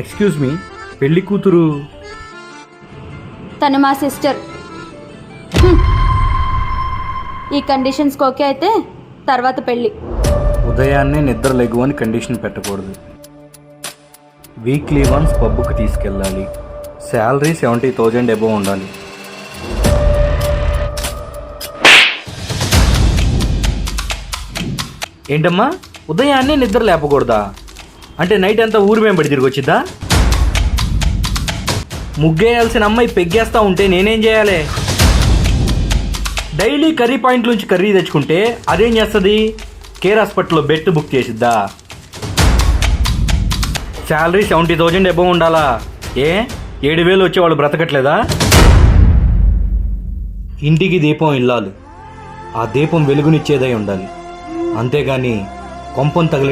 Excuse me, పెళ్లి కూతురు తను మా సిస్టర్. ఈ కండిషన్స్కి ఓకే అయితే తర్వాత పెళ్ళి. ఉదయాన్నే నిద్ర లెగు అని కండిషన్ పెట్టకూడదు. వీక్లీ వన్స్ పబ్కి తీసుకెళ్ళాలి. శాలరీ 70,000 అబోవ్ ఉండాలి. ఏంటమ్మా, ఉదయాన్నే నిద్ర లేపకూడదా? అంటే నైట్ అంతా ఊరి వెంబడి తిరిగి వచ్చిద్దా? ముగ్గేయాల్సిన అమ్మాయి పెగ్గేస్తా ఉంటే నేనేం చేయాలి? డైలీ కర్రీ పాయింట్ నుంచి కర్రీ తెచ్చుకుంటే అదేం చేస్తుంది? కేర్ హాస్పిటల్లో బెడ్ బుక్ చేసిద్దా? శాలరీ 70,000 అబోవ్ ఉండాలా? 7,000 వచ్చేవాళ్ళు బ్రతకట్లేదా? ఇంటికి దీపం ఇల్లాలి, ఆ దీపం వెలుగునిచ్చేదై ఉండాలి. అంతేగాని కొంపం తగిలి